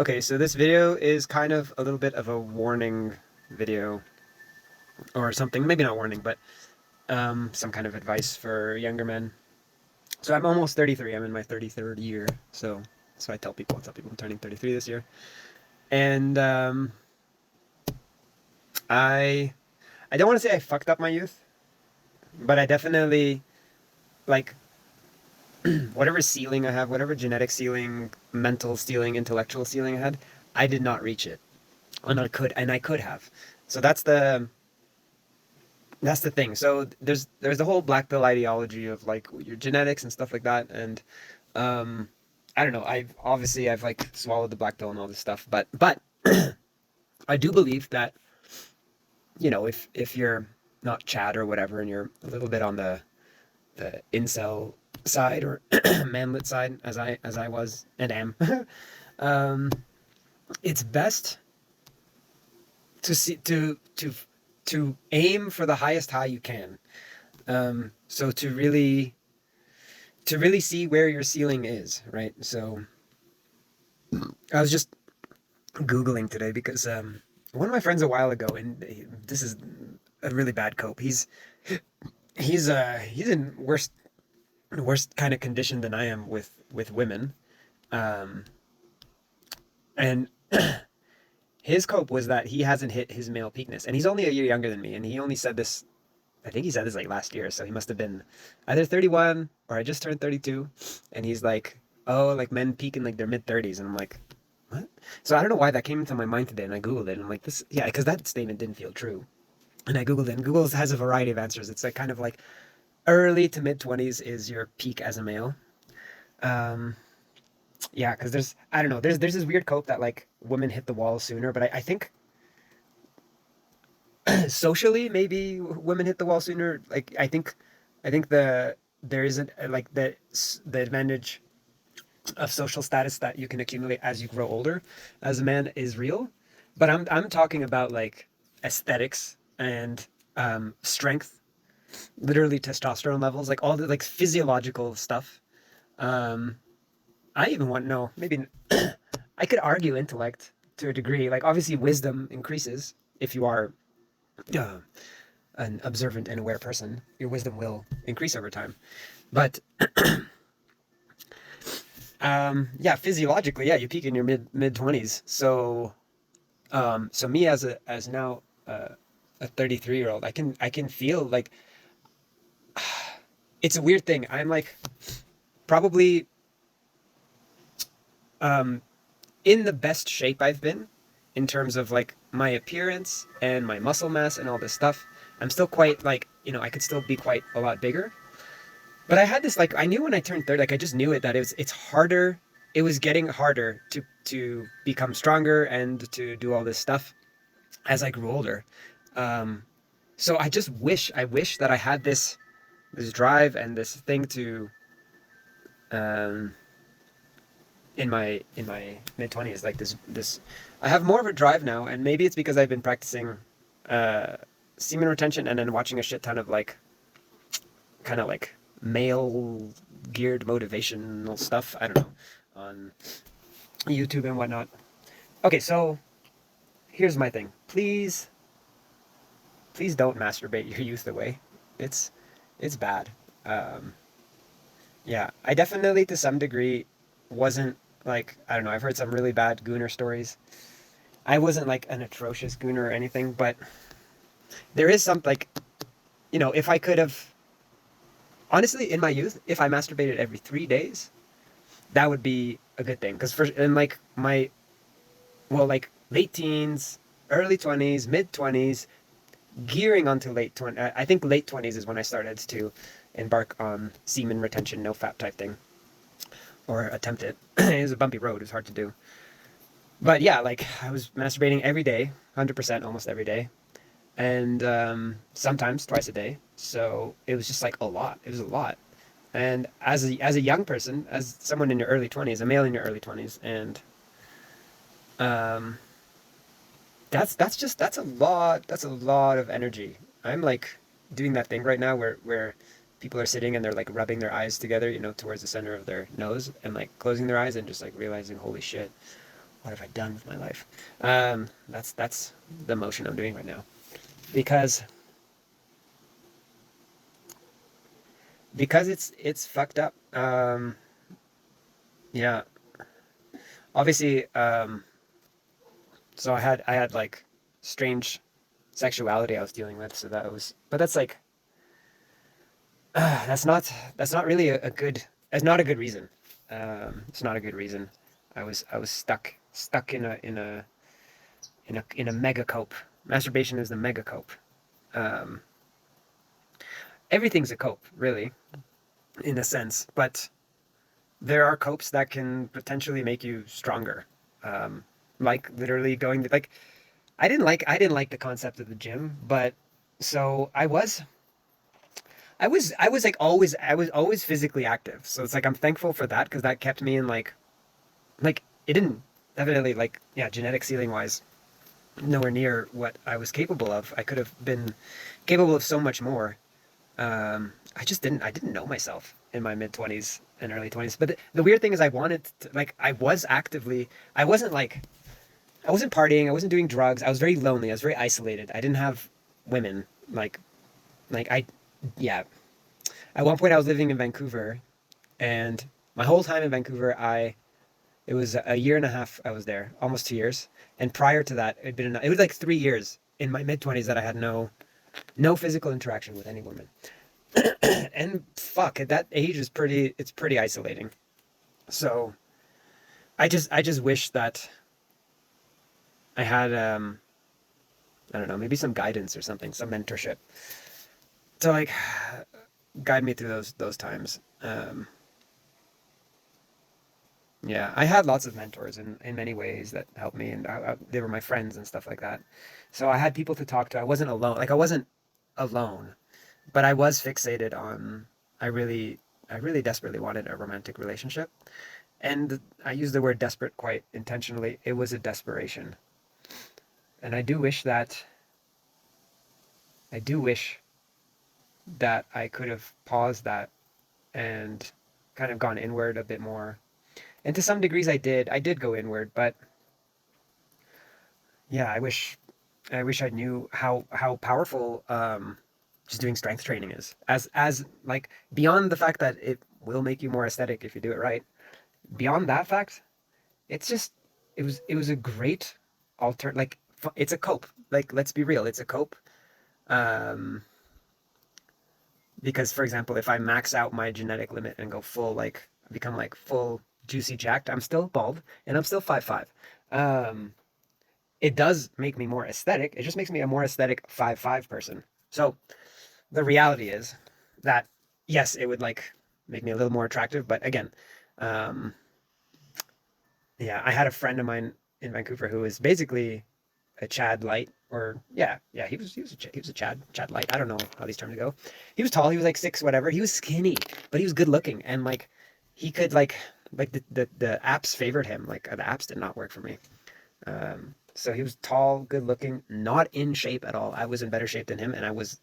Okay, so this video is kind of a little bit of a warning video or something. Maybe not warning, but some kind of advice for younger men. So I'm almost 33. I'm in my 33rd year. So I tell people I'm turning 33 this year. And I I don't want to say I fucked up my youth, but I definitely like whatever ceiling I have, whatever genetic ceiling, mental ceiling, intellectual ceiling I had, I did not reach it. And I could have. So that's the thing. So there's the whole black pill ideology of like your genetics and stuff like that. And um, I don't know. I've like swallowed the black pill and all this stuff, but I do believe that if you're not Chad or whatever, and you're a little bit on the incel side or manlet side, as I was and am, um, it's best to see to aim for the highest high you can. So to really see where your ceiling is, right? So I was just Googling today because one of my friends a while ago, and this is a really bad cope. He's in worse kind of condition than I am with women, um, and his cope was that he hasn't hit his male peakness, and he's only a year younger than me, and he only said this. I think he said this like last year, so he must have been either 31 or I just turned 32, and he's like, "Oh, like men peak in like their mid 30s," and I'm like, "What?" So I don't know why that came into my mind today, and I googled it, and I'm like, "This, yeah," because that statement didn't feel true, and I googled it, and Google has a variety of answers. It's like kind of like early to mid 20s is your peak as a male. Um, yeah, because there's I don't know, there's this weird cope that like women hit the wall sooner, but I think socially maybe women hit the wall sooner. Like I think there isn't like the advantage of social status that you can accumulate as you grow older as a man is real, but I'm talking about like aesthetics and strength, literally testosterone levels, like all the like physiological stuff. um I even want no maybe I could argue intellect to a degree. Like obviously wisdom increases if you are uh, an observant and aware person. Your wisdom will increase over time. But yeah, physiologically, yeah, you peak in your mid 20s. So me as now a 33-year old, I can feel like it's a weird thing. I'm like probably um in the best shape I've been in terms of like my appearance and my muscle mass and all this stuff. I'm still quite like, I could still be quite a lot bigger. But I had this like I knew when I turned 30, like I just knew it that it's harder. It was getting harder to become stronger and to do all this stuff as I grew older. Um, so I wish that I had this drive and this thing to um, in my mid 20s, like this. I have more of a drive now, and maybe it's because I've been practicing uh, semen retention and then watching a shit ton of like kind of like male geared motivational stuff. I don't know, on YouTube and whatnot. Okay, so here's my thing. Please don't masturbate your youth away. It's it's bad. Um, yeah, I definitely to some degree wasn't like I don't know. I've heard some really bad gooner stories. I wasn't like an atrocious gooner or anything, but there is some like if I could have honestly in my youth, if I masturbated every 3 days, that would be a good thing. Because for in like my like late teens, early 20s, mid 20s, gearing onto late 20s. I think late 20s is when I started to embark on semen retention, no fap type thing, or attempt it. It was a bumpy road. It was hard to do. But yeah, like I was masturbating every day, 100% almost every day, and sometimes twice a day. So it was just like a lot. It was a lot. And as a young person, as someone in your early 20s, a male in your early 20s, and um, that's a lot of energy. I'm like doing that thing right now where people are sitting and they're like rubbing their eyes together, towards the center of their nose and like closing their eyes and just like realizing, holy shit, what have I done with my life? That's the motion I'm doing right now because it's fucked up. Yeah, obviously. So I had like strange sexuality I was dealing with, so that was, but that's like that's not really a good, it's not a good reason. It's not a good reason. I was stuck in a mega cope. Masturbation is the mega cope. Um, Everything's a cope, really, in a sense, but there are copes that can potentially make you stronger. Um, like literally going to, like I didn't like the concept of the gym, but so I was like always I was always physically active. So it's like I'm thankful for that because that kept me in like it didn't, definitely, like, yeah, genetic ceiling wise, nowhere near what I was capable of. I could have been capable of so much more. I didn't know myself in my mid 20s and early 20s. But the weird thing is I wanted to, like, I was actively, I wasn't partying, I wasn't doing drugs. I was very lonely. I was very isolated. I didn't have women. Like I, yeah. At one point I was living in Vancouver, and my whole time in Vancouver, it was a year and a half I was there, almost 2 years. And prior to that, it was like 3 years in my mid 20s that I had no physical interaction with any woman. And fuck, at that age is it's pretty isolating. So I just wish that I had I don't know, maybe some guidance or something, some mentorship to like guide me through those times. Yeah, I had lots of mentors in many ways that helped me, and they were my friends and stuff like that. So I had people to talk to. I wasn't alone. Like, I wasn't alone, but I was fixated on. I really, I really desperately wanted a romantic relationship, and I use the word desperate quite intentionally. It was a desperation, and I do wish that I could have paused that and kind of gone inward a bit more. And to some degrees, I did go inward, but yeah, I wish I knew how powerful just doing strength training is. As like, beyond the fact that it will make you more aesthetic if you do it right. Beyond that fact, it's just it was a great like, it's a cope. Like, let's be real, it's a cope. Um, because, for example, if I max out my genetic limit and go full, like, become like full juicy jacked, I'm still bald and I'm still 5'5". Um, it does make me more aesthetic. It just makes me a more aesthetic 5'5" person. So the reality is that, yes, it would, like, make me a little more attractive, but again, um, yeah, I had a friend of mine in Vancouver who was basically a Chad light, or yeah, he was a Chad light. I don't know how these terms go. He was tall. He was like 6 whatever. He was skinny, but he was good looking, and like he could, like the apps favored him. Like, the apps did not work for me. So he was tall, good looking, not in shape at all. I was in better shape than him, and I was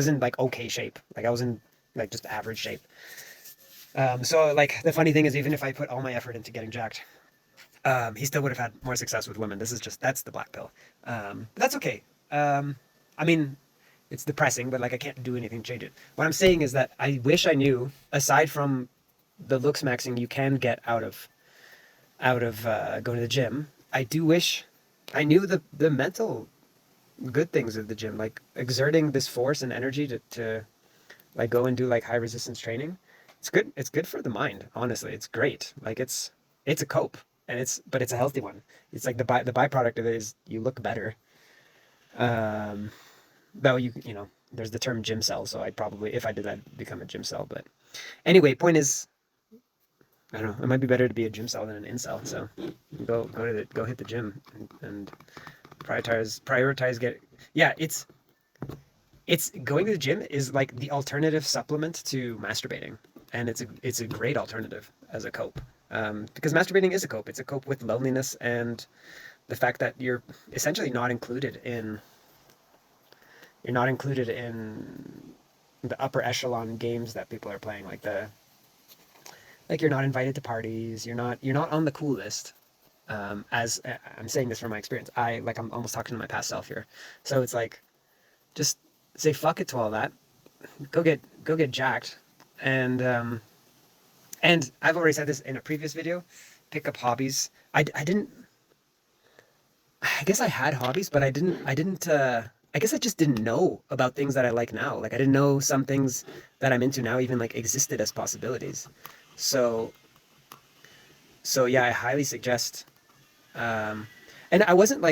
in, like, okay shape. Like, I was in, like, just average shape. So, like, the funny thing is, even if I put all my effort into getting jacked, he still would have had more success with women. That's the black pill. That's okay. I mean, it's depressing, but like, I can't do anything to change it. What I'm saying is that I wish I knew, aside from the looks maxing you can get out of going to the gym, I do wish I knew the mental good things of the gym, like exerting this force and energy to like go and do, like, high resistance training. It's good. It's good for the mind. Honestly, it's great. Like, it's a cope, and but it's a healthy one. It's like the byproduct of it is you look better. Um, Though there's the term gym cell, so I'd probably, if I did that, become a gym cell. But anyway, point is, I don't know. It might be better to be a gym cell than an incel. So go hit the gym, and prioritize get. Yeah, it's going to the gym is like the alternative supplement to masturbating, and it's a great alternative as a cope. Because masturbating is a cope. It's a cope with loneliness and the fact that you're not included in the upper echelon games that people are playing, like you're not invited to parties. You're not on the cool list. As I'm saying this from my experience, I'm almost talking to my past self here. So it's like, just say fuck it to all that. Go get jacked, and I've already said this in a previous video. Pick up hobbies. I didn't. I guess I had hobbies, but I didn't. I guess I just didn't know about things that I like now. Like I didn't know some things that I'm into now even like existed as possibilities. So yeah, I highly suggest. Um, and I wasn't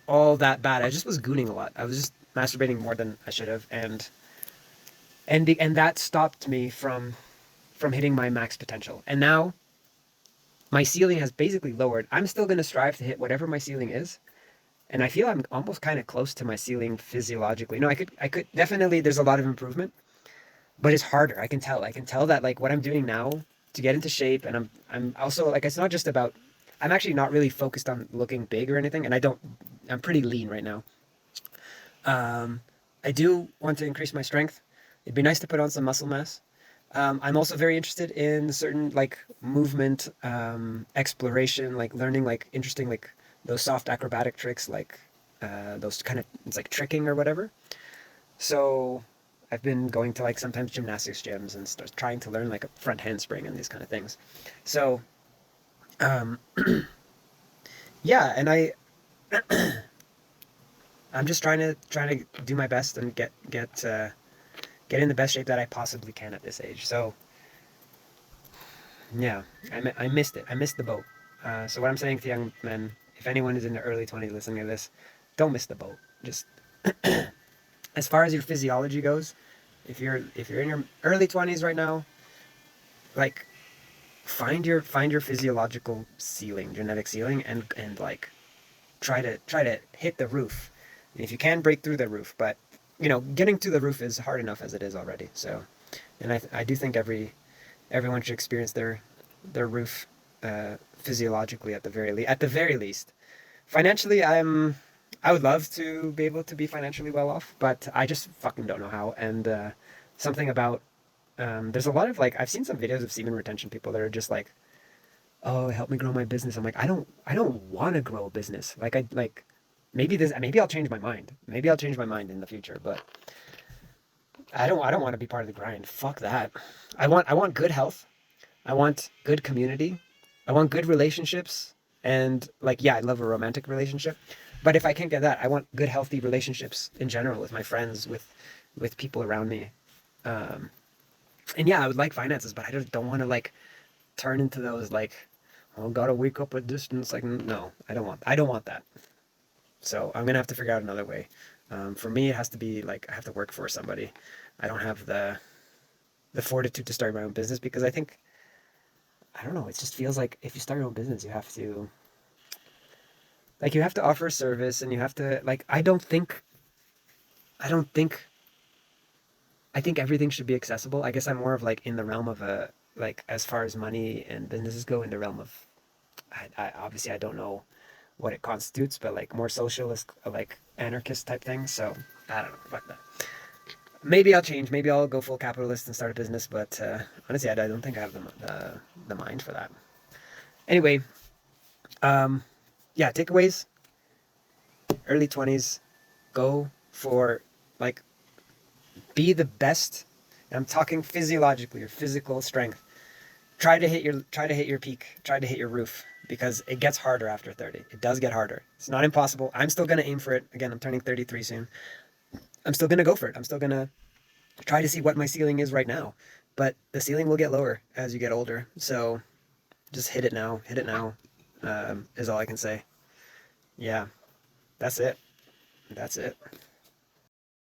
all that bad. I just was gooning a lot. I was just masturbating more than I should have, and that stopped me from hitting my max potential. And now my ceiling has basically lowered. I'm still going to strive to hit whatever my ceiling is, and I feel I'm almost kind of close to my ceiling physiologically. No, I could definitely. There's a lot of improvement, but it's harder. I can tell. I can tell that like what I'm doing now to get into shape, and I'm also like it's not just about. I'm actually not really focused on looking big or anything, and I don't. I'm pretty lean right now. Um, I do want to increase my strength. It'd be nice to put on some muscle mass. I'm also very interested in certain like movement exploration, like learning like interesting like those soft acrobatic tricks, like those kind of it's like tricking or whatever. So I've been going to like sometimes gymnastics gyms and trying to learn like a front handspring and these kind of things. So um, yeah, and I'm just trying to do my best and get in the best shape that I possibly can at this age. So yeah, I missed it. I missed the boat. So what I'm saying to young men, if anyone is in their early 20s listening to this, don't miss the boat. Just as far as your physiology goes, if you're in your early 20s right now, like find your physiological ceiling, genetic ceiling, and like try to hit the roof. And if you can, break through the roof, but you know, getting to the roof is hard enough as it is already. So, and I do think everyone should experience their roof physiologically at the very least. Financially, I would love to be able to be financially well off, but I just fucking don't know how. And something about there's a lot of like I've seen some videos of semen retention people that are just like, oh, help me grow my business. I'm like, I don't want to grow a business. Like I like maybe I'll change my mind. Maybe I'll change my mind in the future, but I don't want to be part of the grind. Fuck that. I want good health. I want good community. I want good relationships. And like yeah, I love a romantic relationship. But if I can't get that, I want good healthy relationships in general with my friends, with people around me. Um and yeah, I would like finances, but I just don't want to like turn into those like oh gotta wake up a distance like no, I don't want that. So I'm gonna have to figure out another way. For me, it has to be like I have to work for somebody. I don't have the fortitude to start my own business because I think I don't know. It just feels like if you start your own business, you have to like you have to offer a service and you have to like I don't think I think everything should be accessible. I guess I'm more of like in the realm of a like as far as money and businesses go in the realm of I obviously I don't know what it constitutes, but like more socialist like anarchist type thing. So I don't know. Fuck that. Maybe I'll change. Maybe I'll go full capitalist and start a business. But honestly, I don't think I have the mind for that. Anyway, um, yeah, takeaways. Early 20s, go for like be the best. I'm talking physiologically or physical strength. Try to hit your peak. Try to hit your roof because it gets harder after 30. It does get harder. It's not impossible. I'm still gonna aim for it. Again, I'm turning 33 soon. I'm still gonna go for it. I'm still gonna try to see what my ceiling is right now. But the ceiling will get lower as you get older. So just hit it now. Hit it now. Is all I can say. Yeah, that's it. That's it.